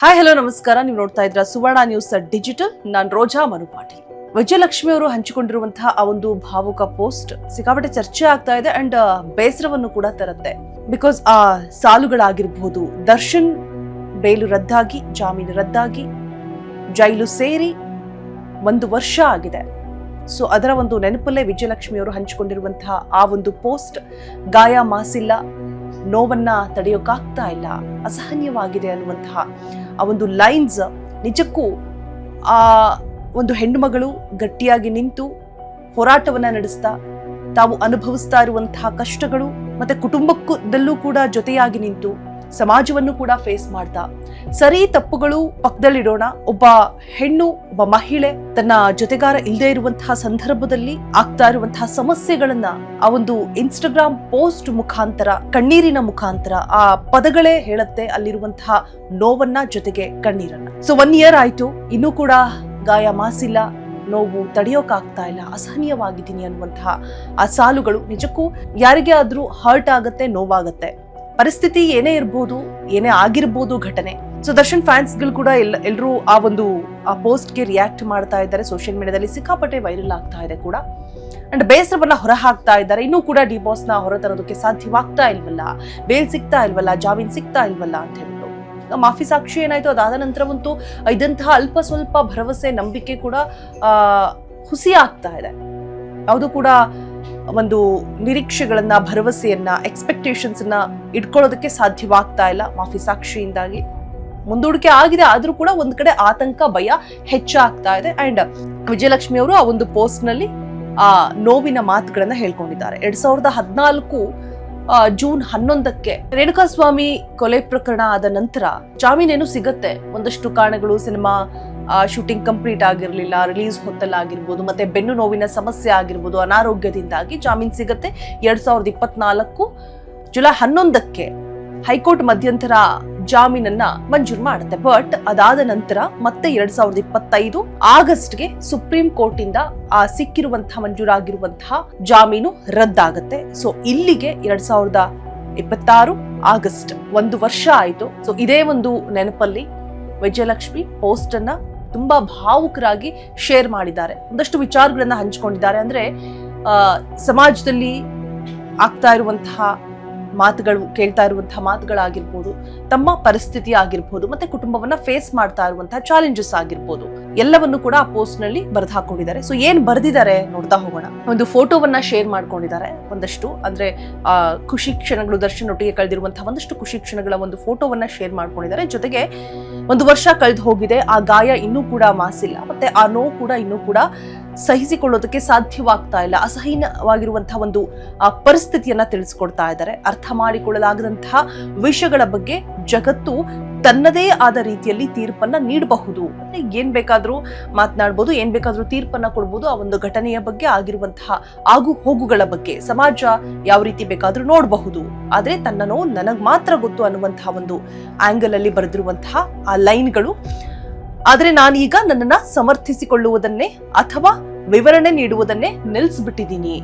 Hi hello ನಮಸ್ಕಾರ. ನೀವು ನೋಡ್ತಾ ಇದ್ರ ಸುವರ್ಣ ನ್ಯೂಸ್ ಡಿಜಿಟಲ್. ನಾನು ರೋಜಾ ಮನು ಪಾಟೀಲ್. ವಿಜಯಲಕ್ಷ್ಮಿ ಅವರು ಹಂಚಿಕೊಂಡಿರುವಂತಹ ಆ ಒಂದು ಭಾವುಕ ಪೋಸ್ಟ್ ಸಿಕ್ಕಾಪಟ್ಟೆ ಚರ್ಚೆ ಆಗ್ತಾ ಇದೆ ಅಂಡ್ ಬೇಸರವನ್ನು ಕೂಡ ತರುತ್ತೆ. ಬಿಕಾಸ್ ಆ ಸಾಲುಗಳಾಗಿರ್ಬಹುದು, ದರ್ಶನ್ ಬೇಲು ರದ್ದಾಗಿ, ಜಾಮೀನು ರದ್ದಾಗಿ, ಜೈಲು ಸೇರಿ 1 ವರ್ಷ ಆಗಿದೆ. ಸೊ ಅದರ ಒಂದು ನೆನಪಲ್ಲೇ ವಿಜಯಲಕ್ಷ್ಮಿ ಅವರು ಹಂಚಿಕೊಂಡಿರುವಂತಹ ಆ ಒಂದು ಪೋಸ್ಟ್, ಗಾಯ ಮಾಸಿಲ್ಲ, ನೋವನ್ನ ತಡೆಯೋಕ್ಕಾಗ್ತಾ ಇಲ್ಲ, ಅಸಹನೀಯವಾಗಿದೆ ಅನ್ನುವಂತಹ ಆ ಒಂದು ಲೈನ್ಸ್ ನಿಜಕ್ಕೂ ಆ ಒಂದು ಹೆಣ್ಣು ಮಗಳು ಗಟ್ಟಿಯಾಗಿ ನಿಂತು ಹೋರಾಟವನ್ನ ನಡೆಸ್ತಾ ತಾವು ಅನುಭವಿಸ್ತಾ ಇರುವಂತಹ ಕಷ್ಟಗಳು ಮತ್ತೆ ಕುಟುಂಬದಲ್ಲೂ ಕೂಡ ಜೊತೆಯಾಗಿ ನಿಂತು ಸಮಾಜವನ್ನು ಕೂಡ ಫೇಸ್ ಮಾಡ್ತಾ, ಸರಿ ತಪ್ಪುಗಳು ಪಕ್ಕದಲ್ಲಿಡೋಣ, ಒಬ್ಬ ಹೆಣ್ಣು, ಒಬ್ಬ ಮಹಿಳೆ ತನ್ನ ಜೊತೆಗಾರ ಇಲ್ಲದೆ ಇರುವಂತಹ ಸಂದರ್ಭದಲ್ಲಿ ಆಗ್ತಾ ಇರುವಂತಹ ಸಮಸ್ಯೆಗಳನ್ನ ಆ ಒಂದು ಇನ್ಸ್ಟಾಗ್ರಾಮ್ ಪೋಸ್ಟ್ ಮುಖಾಂತರ, ಕಣ್ಣೀರಿನ ಮುಖಾಂತರ, ಆ ಪದಗಳೇ ಹೇಳುತ್ತೆ ಅಲ್ಲಿರುವಂತಹ ನೋವನ್ನ ಜೊತೆಗೆ ಕಣ್ಣೀರನ್ನ. ಸೊ 1 year ಆಯ್ತು, ಇನ್ನೂ ಕೂಡ ಗಾಯ ಮಾಸಿಲ್ಲ, ನೋವು ತಡೆಯೋಕ್ಕಾಗ್ತಾ ಇಲ್ಲ, ಅಸಹನೀಯವಾಗಿದ್ದೀನಿ ಅನ್ನುವಂತಹ ಆ ಸಾಲುಗಳು ನಿಜಕ್ಕೂ ಯಾರಿಗೆ ಆದ್ರೂ ಹರ್ಟ್ ಆಗತ್ತೆ, ನೋವಾಗತ್ತೆ. ಪರಿಸ್ಥಿತಿ ಏನೇ ಇರ್ಬೋದು, ಏನೇ ಆಗಿರ್ಬೋದು ಘಟನೆ. ಸೊ ದರ್ಶನ್ ಫ್ಯಾನ್ಸ್ ಗಳು ಕೂಡ ಎಲ್ಲರೂ ಆ ಪೋಸ್ಟ್ ಗೆ ರಿಯಾಕ್ಟ್ ಮಾಡ್ತಾ ಇದ್ದಾರೆ. ಸೋಷಿಯಲ್ ಮೀಡಿಯಾದಲ್ಲಿ ಸಿಕ್ಕಾಪಟ್ಟೆ ವೈರಲ್ ಆಗ್ತಾ ಇದೆ ಕೂಡ. ಅಂಡ್ ಬೇಸರವನ್ನ ಹೊರ ಹಾಕ್ತಾ ಇದ್ದಾರೆ. ಇನ್ನೂ ಕೂಡ ಡಿ ಬಾಸ್ ನ ಹೊರತರೋದಕ್ಕೆ ಸಾಧ್ಯವಾಗ್ತಾ ಇಲ್ವಲ್ಲ, ಬೇಲ್ ಸಿಗ್ತಾ ಇಲ್ವಲ್ಲ, ಜಾಮೀನ್ ಸಿಗ್ತಾ ಇಲ್ವಲ್ಲ ಅಂತ ಹೇಳ್ಬಿಟ್ಟು. ಮಾಫಿ ಸಾಕ್ಷಿ ಏನಾಯ್ತು, ಅದಾದ ನಂತರವಂತೂ ಇದಂತಹ ಅಲ್ಪ ಸ್ವಲ್ಪ ಭರವಸೆ, ನಂಬಿಕೆ ಕೂಡ ಹುಸಿ ಆಗ್ತಾ ಇದೆ. ಯಾವುದು ಕೂಡ ಒಂದು ನಿರೀಕ್ಷೆಗಳನ್ನ, ಭರವಸೆಯನ್ನ, ಎಕ್ಸ್ಪೆಕ್ಟೇಷನ್ಸ್ ಅನ್ನ ಇಟ್ಕೊಳ್ಳೋದಕ್ಕೆ ಸಾಧ್ಯವಾಗ್ತಾ ಇಲ್ಲ ಮಾಫಿ ಸಾಕ್ಷಿಯಿಂದಾಗಿ. ಮುಂದೂಡಿಕೆ ಆಗಿದೆ, ಆದ್ರೂ ಕೂಡ ಒಂದ್ ಕಡೆ ಆತಂಕ, ಭಯ ಹೆಚ್ಚಾಗ್ತಾ ಇದೆ. ಅಂಡ್ ವಿಜಯಲಕ್ಷ್ಮಿ ಅವರು ಆ ಒಂದು ಪೋಸ್ಟ್ ನಲ್ಲಿ ಆ ನೋವಿನ ಮಾತುಗಳನ್ನ ಹೇಳ್ಕೊಂಡಿದ್ದಾರೆ. 2014 ಜೂನ್ 11ಕ್ಕೆ ರೇಣುಕಾಸ್ವಾಮಿ ಕೊಲೆ ಪ್ರಕರಣ ಆದ ನಂತರ ಜಾಮೀನೇನು ಸಿಗತ್ತೆ. ಒಂದಷ್ಟು ಕಾರಣಗಳು, ಸಿನಿಮಾ ಶೂಟಿಂಗ್ ಕಂಪ್ಲೀಟ್ ಆಗಿರ್ಲಿಲ್ಲ, ರಿಲೀಸ್ ಹೊತ್ತಲ್ಲಾಗಿರ್ಬೋದು, ಮತ್ತೆ ಬೆನ್ನು ನೋವಿನ ಸಮಸ್ಯೆ ಆಗಿರ್ಬೋದು, ಅನಾರೋಗ್ಯದಿಂದಾಗಿ ಜಾಮೀನ್ ಸಿಗತ್ತೆ. 2024 ಜುಲೈ 11ಕ್ಕೆ ಹೈಕೋರ್ಟ್ ಮಧ್ಯಂತರ ಜಾಮೀನನ್ನ ಮಂಜೂರು ಮಾಡುತ್ತೆ. ಬಟ್ ಅದಾದ ನಂತರ ಮತ್ತೆ 2025 ಆಗಸ್ಟ್ಗೆ ಸುಪ್ರೀಂ ಕೋರ್ಟ್ ಇಂದ ಸಿಕ್ಕಿರುವಂತಹ, ಮಂಜೂರಾಗಿರುವಂತಹ ಜಾಮೀನು ರದ್ದಾಗತ್ತೆ. ಸೊ ಇಲ್ಲಿಗೆ 2026 ಆಗಸ್ಟ್ 1 ವರ್ಷ ಆಯ್ತು. ಸೊ ಇದೇ ಒಂದು ನೆನಪಲ್ಲಿ ವಿಜಯಲಕ್ಷ್ಮಿ ಪೋಸ್ಟ್ ಅನ್ನ ತುಂಬಾ ಭಾವುಕರಾಗಿ ಶೇರ್ ಮಾಡಿದ್ದಾರೆ. ಒಂದಷ್ಟು ವಿಚಾರಗಳನ್ನ ಹಂಚಿಕೊಂಡಿದ್ದಾರೆ. ಅಂದ್ರೆ ಸಮಾಜದಲ್ಲಿ ಆಗ್ತಾ ಇರುವಂತಹ ಮಾತುಗಳು, ಕೇಳ್ತಾ ಇರುವಂತಹ ಮಾತುಗಳಾಗಿರ್ಬೋದು, ತಮ್ಮ ಪರಿಸ್ಥಿತಿ ಆಗಿರ್ಬೋದು, ಮತ್ತೆ ಕುಟುಂಬವನ್ನ ಫೇಸ್ ಮಾಡ್ತಾ ಇರುವಂತಹ ಚಾಲೆಂಜಸ್ ಆಗಿರ್ಬೋದು, ಎಲ್ಲವನ್ನು ಕೂಡ ಆ ಪೋಸ್ಟ್ ನಲ್ಲಿ ಬರೆದು ಹಾಕೊಂಡಿದ್ದಾರೆ. ಸೊ ಏನ್ ಬರೆದಿದ್ದಾರೆ ನೋಡ್ತಾ ಹೋಗೋಣ. ಒಂದು ಫೋಟೋವನ್ನ ಶೇರ್ ಮಾಡ್ಕೊಂಡಿದ್ದಾರೆ. ಒಂದಷ್ಟು ಅಂದ್ರೆ ಖುಷಿ ಕ್ಷಣಗಳು, ದರ್ಶನ್ ಒಟ್ಟಿಗೆ ಕಳೆದಿರುವಂತಹ ಒಂದಷ್ಟು ಖುಷಿ ಕ್ಷಣಗಳ ಒಂದು ಫೋಟೋವನ್ನ ಶೇರ್ ಮಾಡ್ಕೊಂಡಿದ್ದಾರೆ. ಜೊತೆಗೆ 1 ವರ್ಷ ಕಳೆದು ಹೋಗಿದೆ, ಆ ಗಾಯ ಇನ್ನೂ ಕೂಡ ಮಾಸಿಲ್ಲ, ಮತ್ತೆ ಆ ನೋವು ಕೂಡ ಇನ್ನೂ ಕೂಡ ಸಹಿಸಿಕೊಳ್ಳೋದಕ್ಕೆ ಸಾಧ್ಯವಾಗ್ತಾ ಇಲ್ಲ, ಅಸಹನೀಯವಾಗಿರುವಂತಹ ಒಂದು ಪರಿಸ್ಥಿತಿಯನ್ನ ತಿಳಿಸ್ಕೊಡ್ತಾ ಇದ್ದಾರೆ. ಅರ್ಥ ಮಾಡಿಕೊಳ್ಳಲಾಗದಂತಹ ವಿಷಯಗಳ ಬಗ್ಗೆ ಜಗತ್ತು ತನ್ನದೇ ಆದ ರೀತಿಯಲ್ಲಿ ತೀರ್ಪನ್ನ ನೀಡಬಹುದು. ಅಂದ್ರೆ ಏನ್ ಬೇಕಾದ್ರೂ ಮಾತನಾಡಬಹುದು, ಏನ್ ಬೇಕಾದ್ರೂ ತೀರ್ಪನ್ನ ಕೊಡಬಹುದು. ಆ ಒಂದು ಘಟನೆಯ ಬಗ್ಗೆ, ಆಗಿರುವಂತಹ ಆಗು ಹೋಗುಗಳ ಬಗ್ಗೆ ಸಮಾಜ ಯಾವ ರೀತಿ ಬೇಕಾದ್ರೂ ನೋಡಬಹುದು. ಆದ್ರೆ ತನ್ನ ನೋವು ನನಗ್ ಮಾತ್ರ ಗೊತ್ತು ಅನ್ನುವಂತಹ ಒಂದು ಆಂಗಲ್ ಅಲ್ಲಿ ಬರೆದಿರುವಂತಹ ಆ ಲೈನ್ಗಳು. ಆದ್ರೆ ನಾನೀಗ ನನ್ನನ್ನ ಸಮರ್ಥಿಸಿಕೊಳ್ಳುವುದನ್ನೇ ಅಥವಾ ವಿವರಣೆ ನೀಡುವುದನ್ನೇ ನಿಲ್ಲಿಸ್ಬಿಟ್ಟಿದ್ದೀನಿ.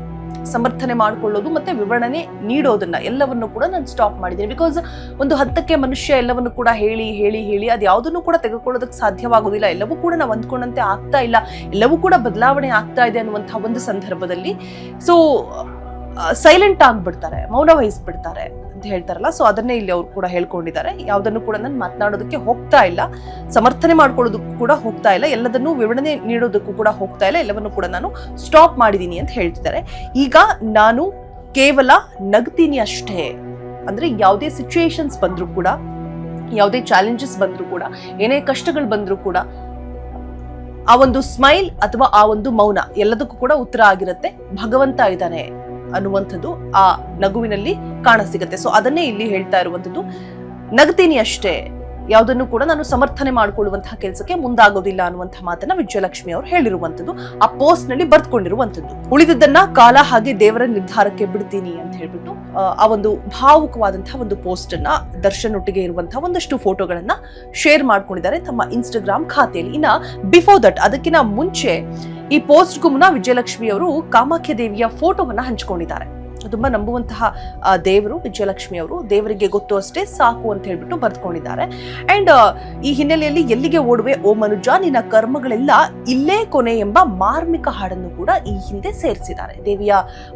ಸಮರ್ಥನೆ ಮಾಡಿಕೊಳ್ಳೋದು ಮತ್ತೆ ವಿವರಣೆ ನೀಡೋದನ್ನ ಎಲ್ಲವನ್ನು ಕೂಡ ನಾನು ಸ್ಟಾಪ್ ಮಾಡಿದ್ದೀನಿ. ಬಿಕಾಸ್ ಒಂದು ಹಂತಕ್ಕೆ ಮನುಷ್ಯ ಎಲ್ಲವನ್ನು ಕೂಡ ಹೇಳಿ ಹೇಳಿ ಹೇಳಿ ಅದು ಯಾವುದನ್ನು ಕೂಡ ತೆಗೆದುಕೊಳ್ಳೋದಕ್ಕೆ ಸಾಧ್ಯವಾಗೋದಿಲ್ಲ. ಎಲ್ಲವೂ ಕೂಡ ನಾವು ಅಂದ್ಕೊಂಡಂತೆ ಆಗ್ತಾ ಇಲ್ಲ, ಎಲ್ಲವೂ ಕೂಡ ಬದಲಾವಣೆ ಆಗ್ತಾ ಇದೆ ಅನ್ನುವಂತಹ ಒಂದು ಸಂದರ್ಭದಲ್ಲಿ ಸೊ ಸೈಲೆಂಟ್ ಆಗ್ಬಿಡ್ತಾರೆ, ಮೌನ ವಹಿಸ್ಬಿಡ್ತಾರೆ ಅಂತ ಹೇಳ್ತಾರಲ್ಲ. ಸೊ ಅದನ್ನೇ ಇಲ್ಲಿ ಅವ್ರು ಕೂಡ ಹೇಳ್ಕೊಂಡಿದ್ದಾರೆ. ಯಾವುದನ್ನು ಕೂಡ ನಾನು ಮಾತನಾಡೋದಕ್ಕೆ ಹೋಗ್ತಾ ಇಲ್ಲ, ಸಮರ್ಥನೆ ಮಾಡ್ಕೊಳ್ಳೋದಕ್ಕೂ ಕೂಡ ಹೋಗ್ತಾ ಇಲ್ಲ, ಎಲ್ಲದನ್ನೂ ವಿವರಣೆ ನೀಡೋದಕ್ಕೂ ಕೂಡ ಹೋಗ್ತಾ ಇಲ್ಲ, ಎಲ್ಲವನ್ನು ಕೂಡ ನಾನು ಸ್ಟಾಪ್ ಮಾಡಿದೀನಿ ಅಂತ ಹೇಳ್ತಿದ್ದಾರೆ. ಈಗ ನಾನು ಕೇವಲ ನಗ್ತೀನಿ ಅಷ್ಟೇ. ಅಂದ್ರೆ ಯಾವುದೇ ಸಿಚುಯೇಷನ್ಸ್ ಬಂದ್ರು ಕೂಡ, ಯಾವುದೇ ಚಾಲೆಂಜಸ್ ಬಂದ್ರು ಕೂಡ, ಏನೇ ಕಷ್ಟಗಳು ಬಂದ್ರು ಕೂಡ ಆ ಒಂದು ಸ್ಮೈಲ್ ಅಥವಾ ಆ ಒಂದು ಮೌನ ಎಲ್ಲದಕ್ಕೂ ಕೂಡ ಉತ್ತರ ಆಗಿರುತ್ತೆ. ಭಗವಂತ ಇದ್ದಾನೆ ಅನ್ನುವಂಥದ್ದು ಆ ನಗುವಿನಲ್ಲಿ ಕಾಣಸಿಗುತ್ತೆ. ಸೊ ಅದನ್ನೇ ಇಲ್ಲಿ ಹೇಳ್ತಾ ಇರುವಂಥದ್ದು. ನಗ್ತೀನಿ ಅಷ್ಟೇ, ಯಾವುದನ್ನು ಕೂಡ ನಾನು ಸಮರ್ಥನೆ ಮಾಡಿಕೊಳ್ಳುವಂತಹ ಕೆಲಸಕ್ಕೆ ಮುಂದಾಗೋದಿಲ್ಲ ಅನ್ನುವಂತಹ ಮಾತನ್ನ ವಿಜಯಲಕ್ಷ್ಮಿ ಅವರು ಹೇಳಿರುವಂಥದ್ದು, ಆ ಪೋಸ್ಟ್ ನಲ್ಲಿ ಬರ್ತ್ಕೊಂಡಿರುವಂಥದ್ದು. ಉಳಿದದ್ದನ್ನ ಕಾಲ ಹಾಗೆ ದೇವರ ನಿರ್ಧಾರಕ್ಕೆ ಬಿಡ್ತೀನಿ ಅಂತ ಹೇಳ್ಬಿಟ್ಟು ಆ ಒಂದು ಭಾವುಕವಾದಂತಹ ಒಂದು ಪೋಸ್ಟ್ ಅನ್ನ ದರ್ಶನ್ ಒಟ್ಟಿಗೆ ಇರುವಂತಹ ಒಂದಷ್ಟು ಫೋಟೋಗಳನ್ನ ಶೇರ್ ಮಾಡ್ಕೊಂಡಿದ್ದಾರೆ ತಮ್ಮ ಇನ್ಸ್ಟಾಗ್ರಾಮ್ ಖಾತೆಯಲ್ಲಿ. ಇನ್ನ ಬಿಫೋರ್ ದಟ್, ಅದಕ್ಕಿಂತ ಮುಂಚೆ ಈ ಪೋಸ್ಟ್ಗೂ ಮುನ್ನ ವಿಜಯಲಕ್ಷ್ಮಿ ಅವರು ಕಾಮಾಖ್ಯ ದೇವಿಯ ಫೋಟೋವನ್ನ ಹಂಚಿಕೊಂಡಿದ್ದಾರೆ. ತುಂಬಾ ನಂಬುವಂತಹ ದೇವರು ವಿಜಯಲಕ್ಷ್ಮಿ ಅವರು. ದೇವರಿಗೆ ಗೊತ್ತು ಅಷ್ಟೇ ಸಾಕು ಅಂತ ಹೇಳ್ಬಿಟ್ಟು ಬರೆದುಕೊಂಡಿದ್ದಾರೆ. ಅಂಡ್ ಈ ಹಿನ್ನೆಲೆಯಲ್ಲಿ ಎಲ್ಲಿಗೆ ಓಡುವೆ ಓ ಮನುಜ ನಿನ್ನ ಕರ್ಮಗಳೆಲ್ಲ ಇಲ್ಲೇ ಕೊನೆ ಎಂಬ ಮಾರ್ಮಿಕ ಹಾಡನ್ನು ಕೂಡ ಈ ಹಿಂದೆ ಸೇರಿಸಿದ್ದಾರೆ. ದೇವಿಯ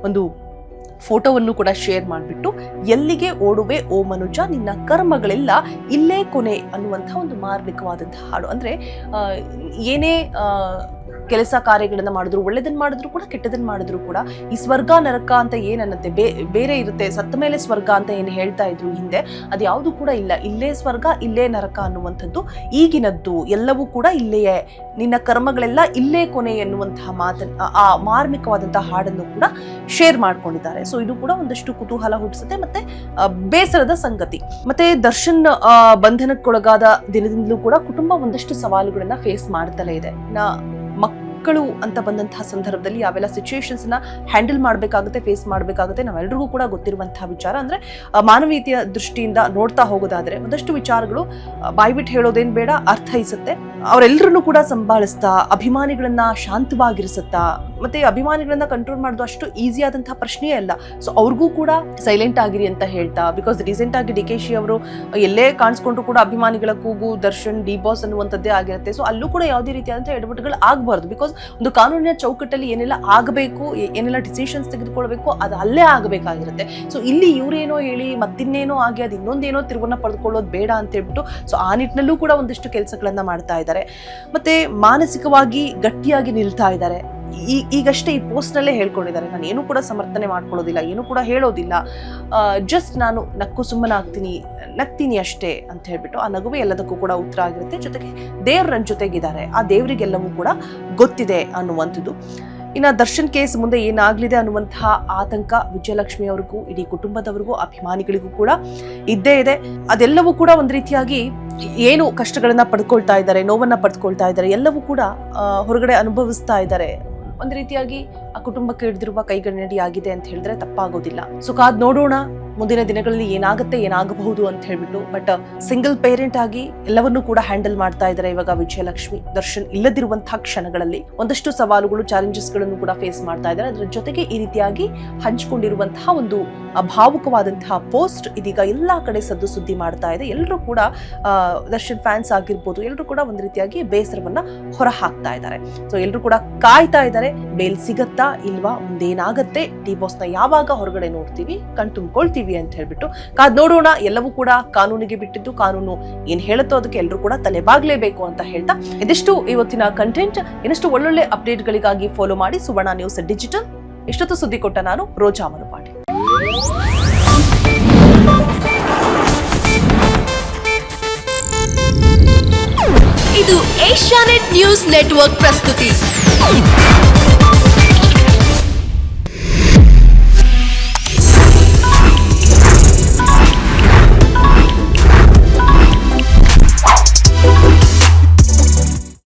ಒಂದು ಫೋಟೋವನ್ನು ಕೂಡ ಶೇರ್ ಮಾಡಿಬಿಟ್ಟು ಎಲ್ಲಿಗೆ ಓಡುವೆ ಓ ಮನುಜ ನಿನ್ನ ಕರ್ಮಗಳೆಲ್ಲ ಇಲ್ಲೇ ಕೊನೆ ಅನ್ನುವಂಥ ಒಂದು ಮಾರ್ಮಿಕವಾದಂತಹ ಹಾಡು. ಅಂದ್ರೆ ಏನೇ ಕೆಲಸ ಕಾರ್ಯಗಳನ್ನ ಮಾಡಿದ್ರು, ಒಳ್ಳೆದನ್ನ ಮಾಡಿದ್ರು ಕೂಡ ಕೆಟ್ಟದನ್ನ ಮಾಡಿದ್ರು ಕೂಡ ಈ ಸ್ವರ್ಗ ನರಕ ಅಂತ ಏನನ್ನತ್ತೆ ಬೇರೆ ಇರುತ್ತೆ, ಸತ್ತ ಮೇಲೆ ಸ್ವರ್ಗ ಅಂತ ಏನು ಹೇಳ್ತಾ ಇದ್ರು ಹಿಂದೆ, ಅದು ಯಾವುದು ಕೂಡ ಇಲ್ಲ. ಇಲ್ಲೇ ಸ್ವರ್ಗ ಇಲ್ಲೇ ನರಕ ಅನ್ನುವಂಥದ್ದು ಈಗಿನದ್ದು, ಎಲ್ಲವೂ ಕೂಡ ಇಲ್ಲೆಯೇ, ನಿನ್ನ ಕರ್ಮಗಳೆಲ್ಲ ಇಲ್ಲೇ ಕೊನೆ ಎನ್ನುವಂತಹ ಮಾತನ್ನ ಆ ಮಾರ್ಮಿಕವಾದಂತಹ ಹಾಡನ್ನು ಕೂಡ ಶೇರ್ ಮಾಡ್ಕೊಂಡಿದ್ದಾರೆ. ಸೊ ಇದು ಕೂಡ ಒಂದಷ್ಟು ಕುತೂಹಲ ಹುಟ್ಟಿಸುತ್ತೆ ಮತ್ತೆ ಬೇಸರದ ಸಂಗತಿ. ಮತ್ತೆ ದರ್ಶನ್ ಬಂಧನಕ್ಕೊಳಗಾದ ದಿನದಿಂದಲೂ ಕೂಡ ಕುಟುಂಬ ಒಂದಷ್ಟು ಸವಾಲುಗಳನ್ನ ಫೇಸ್ ಮಾಡ್ತಲೇ ಇದೆ. ಮಕ್ಕಳು ಅಂತ ಬಂದಂತಹ ಸಂದರ್ಭದಲ್ಲಿ ಯಾವೆಲ್ಲ ಸಿಚುಯೇಷನ್ಸ್ ನ ಹ್ಯಾಂಡಲ್ ಮಾಡಬೇಕಾಗುತ್ತೆ, ಫೇಸ್ ಮಾಡಬೇಕಾಗುತ್ತೆ, ನಾವೆಲ್ಲರಿಗೂ ಕೂಡ ಗೊತ್ತಿರುವಂತಹ ವಿಚಾರ. ಅಂದ್ರೆ ಮಾನವೀಯತೆಯ ದೃಷ್ಟಿಯಿಂದ ನೋಡ್ತಾ ಹೋಗೋದಾದ್ರೆ ಒಂದಷ್ಟು ವಿಚಾರಗಳು ಬಾಯ್ಬಿಟ್ಟು ಹೇಳೋದೇನ್ ಬೇಡ, ಅರ್ಥೈಸುತ್ತೆ. ಅವರೆಲ್ಲರನ್ನು ಕೂಡ ಸಂಭಾಳಿಸ್ತಾ ಅಭಿಮಾನಿಗಳನ್ನ ಶಾಂತವಾಗಿರಿಸುತ್ತಾ, ಮತ್ತೆ ಅಭಿಮಾನಿಗಳನ್ನ ಕಂಟ್ರೋಲ್ ಮಾಡೋದು ಅಷ್ಟು ಈಸಿ ಆದಂತಹ ಪ್ರಶ್ನೆಯೇ ಅಲ್ಲ. ಸೊ ಅವ್ರಿಗೂ ಕೂಡ ಸೈಲೆಂಟ್ ಆಗಿರಿ ಅಂತ ಹೇಳ್ತಾ, ಬಿಕಾಸ್ ರೀಸೆಂಟ್ ಆಗಿ DK ಅವರು ಎಲ್ಲೇ ಕಾಣಿಸ್ಕೊಂಡ್ರು ಕೂಡ ಅಭಿಮಾನಿಗಳ ಕೂಗು ದರ್ಶನ್ ಡಿ ಬಾಸ್ ಅನ್ನುವಂಥದ್ದೇ ಆಗಿರುತ್ತೆ. ಸೊ ಅಲ್ಲೂ ಕೂಡ ಯಾವುದೇ ರೀತಿಯಾದಂತಹ ಎಡವಟ್ಟುಗಳು ಆಗಬಾರ್ದು. ಬಿಕಾಸ್ ಒಂದು ಕಾನೂನಿನ ಚೌಕಟ್ಟಲ್ಲಿ ಏನೆಲ್ಲ ಆಗಬೇಕು, ಏನೆಲ್ಲ ಡಿಸಿಷನ್ಸ್ ತೆಗೆದುಕೊಳ್ಬೇಕು ಅದು ಅಲ್ಲೇ ಆಗಬೇಕಾಗಿರುತ್ತೆ. ಸೊ ಇಲ್ಲಿ ಇವರೇನೋ ಹೇಳಿ ಮತ್ತಿನ್ನೇನೋ ಆಗಿ ಅದು ಇನ್ನೊಂದೇನೋ ತಿರುವನ್ನ ಪಡೆದುಕೊಳ್ಳೋದು ಬೇಡ ಅಂತ ಹೇಳ್ಬಿಟ್ಟು ಸೊ ಆ ನಿಟ್ಟಿನಲ್ಲೂ ಕೂಡ ಒಂದಿಷ್ಟು ಕೆಲಸಗಳನ್ನ ಮಾಡ್ತಾ ಇದ್ದಾರೆ. ಮತ್ತೆ ಮಾನಸಿಕವಾಗಿ ಗಟ್ಟಿಯಾಗಿ ನಿಲ್ತಾ ಇದ್ದಾರೆ. ಈಗಷ್ಟೇ ಈ ಪೋಸ್ಟ್ ನಲ್ಲೇ ಹೇಳ್ಕೊಂಡಿದ್ದಾರೆ, ನಾನು ಏನು ಕೂಡ ಸಮರ್ಥನೆ ಮಾಡ್ಕೊಳ್ಳೋದಿಲ್ಲ, ಏನು ಕೂಡ ಹೇಳೋದಿಲ್ಲ, ಜಸ್ಟ್ ನಾನು ನಕ್ಕು ನಗ್ತೀನಿ ಅಷ್ಟೇ ಅಂತ ಹೇಳ್ಬಿಟ್ಟು ಆ ನಗುವೆ ಎಲ್ಲದಕ್ಕೂ ಕೂಡ ಉತ್ತರ ಆಗಿರುತ್ತೆ. ಜೊತೆಗೆ ದೇವ್ರ ನನ್ನ ಜೊತೆಗಿದ್ದಾರೆ, ಆ ದೇವರಿಗೆಲ್ಲವೂ ಕೂಡ ಗೊತ್ತಿದೆ ಅನ್ನುವಂಥದ್ದು. ಇನ್ನು ದರ್ಶನ್ ಕೇಸ್ ಮುಂದೆ ಏನಾಗ್ಲಿದೆ ಅನ್ನುವಂತಹ ಆತಂಕ ವಿಜಯಲಕ್ಷ್ಮಿ ಅವ್ರಿಗೂ ಇಡೀ ಕುಟುಂಬದವರಿಗೂ ಅಭಿಮಾನಿಗಳಿಗೂ ಕೂಡ ಇದ್ದೇ ಇದೆ. ಅದೆಲ್ಲವೂ ಕೂಡ ಒಂದು ರೀತಿಯಾಗಿ ಏನು ಕಷ್ಟಗಳನ್ನ ಪಡ್ಕೊಳ್ತಾ ಇದ್ದಾರೆ, ನೋವನ್ನ ಪಡ್ಕೊಳ್ತಾ ಇದ್ದಾರೆ, ಎಲ್ಲವೂ ಕೂಡ ಹೊರಗಡೆ ಅನುಭವಿಸ್ತಾ ಇದ್ದಾರೆ. ಒಂದು ರೀತಿಯಾಗಿ ಆ ಕುಟುಂಬಕ್ಕೆ ಹಿಡಿದಿರುವ ಕೈಗನ್ನಡಿ ಆಗಿದೆ ಅಂತ ಹೇಳಿದ್ರೆ ತಪ್ಪಾಗೋದಿಲ್ಲ. ಸೊ ಕಾದ್ ನೋಡೋಣ ಮುಂದಿನ ದಿನಗಳಲ್ಲಿ ಏನಾಗಬಹುದು ಅಂತ ಹೇಳ್ಬಿಟ್ಟು. ಬಟ್ ಸಿಂಗಲ್ ಪೇರೆಂಟ್ ಆಗಿ ಎಲ್ಲವನ್ನೂ ಕೂಡ ಹ್ಯಾಂಡಲ್ ಮಾಡ್ತಾ ಇದ್ದಾರೆ ಇವಾಗ ವಿಜಯಲಕ್ಷ್ಮಿ. ದರ್ಶನ್ ಇಲ್ಲದಿರುವಂತಹ ಕ್ಷಣಗಳಲ್ಲಿ ಒಂದಷ್ಟು ಸವಾಲುಗಳು, ಚಾಲೆಂಜಸ್ ಗಳನ್ನು ಕೂಡ ಫೇಸ್ ಮಾಡ್ತಾ ಇದ್ದಾರೆ. ಅದರ ಜೊತೆಗೆ ಈ ರೀತಿಯಾಗಿ ಹಂಚಿಕೊಂಡಿರುವಂತಹ ಒಂದು ಭಾವುಕವಾದಂತಹ ಪೋಸ್ಟ್ ಇದೀಗ ಎಲ್ಲಾ ಕಡೆ ಸದ್ದು ಸುದ್ದಿ ಮಾಡ್ತಾ ಇದೆ. ಎಲ್ಲರೂ ಕೂಡ ದರ್ಶನ್ ಫ್ಯಾನ್ಸ್ ಆಗಿರ್ಬೋದು, ಎಲ್ಲರೂ ಕೂಡ ಒಂದು ರೀತಿಯಾಗಿ ಬೇಸರವನ್ನ ಹೊರ ಹಾಕ್ತಾ ಇದ್ದಾರೆ. ಸೊ ಎಲ್ಲರೂ ಕೂಡ ಕಾಯ್ತಾ ಇದ್ದಾರೆ, ಬೇಲ್ ಸಿಗತ್ತಾ ಇಲ್ವಾ, ಮುಂದೇನಾಗತ್ತೆ, ಡಿ ಬಾಸ್ ನ ಯಾವಾಗ ಹೊರಗಡೆ ನೋಡ್ತೀವಿ, ಕಣ್ತುಂಬಿಕೊಳ್ತೀವಿ ಅಂತ ಹೇಳ್ಬಿಟ್ಟು ಕಾದ್ ನೋಡೋಣ. ಎಲ್ಲವೂ ಕೂಡ ಕಾನೂನಿಗೆ ಬಿಟ್ಟಿದ್ದು, ಕಾನೂನು ಏನ್ ಹೇಳುತ್ತೋ ಅದಕ್ಕೆ ಎಲ್ಲರೂ ಕೂಡ ತಲೆಬಾಗ್ಲೇಬೇಕು ಅಂತ ಹೇಳ್ತಾ ಇದಿಷ್ಟು ಇವತ್ತಿನ ಕಂಟೆಂಟ್. ಇನ್ನಷ್ಟು ಒಳ್ಳೊಳ್ಳೆ ಅಪ್ಡೇಟ್ಗಳಿಗಾಗಿ ಫಾಲೋ ಮಾಡಿ ಸುವರ್ಣ ನ್ಯೂಸ್ ಡಿಜಿಟಲ್. ಇಷ್ಟೊತ್ತು ಸುದ್ದಿ ಕೊಟ್ಟ ನಾನು ರೋಜಾ ಮನುಪಾಟಿ. ಇದು ಏಷ್ಯಾನೆಟ್ ನ್ಯೂಸ್ ನೆಟ್ವರ್ಕ್ ಪ್ರಸ್ತುತಿ.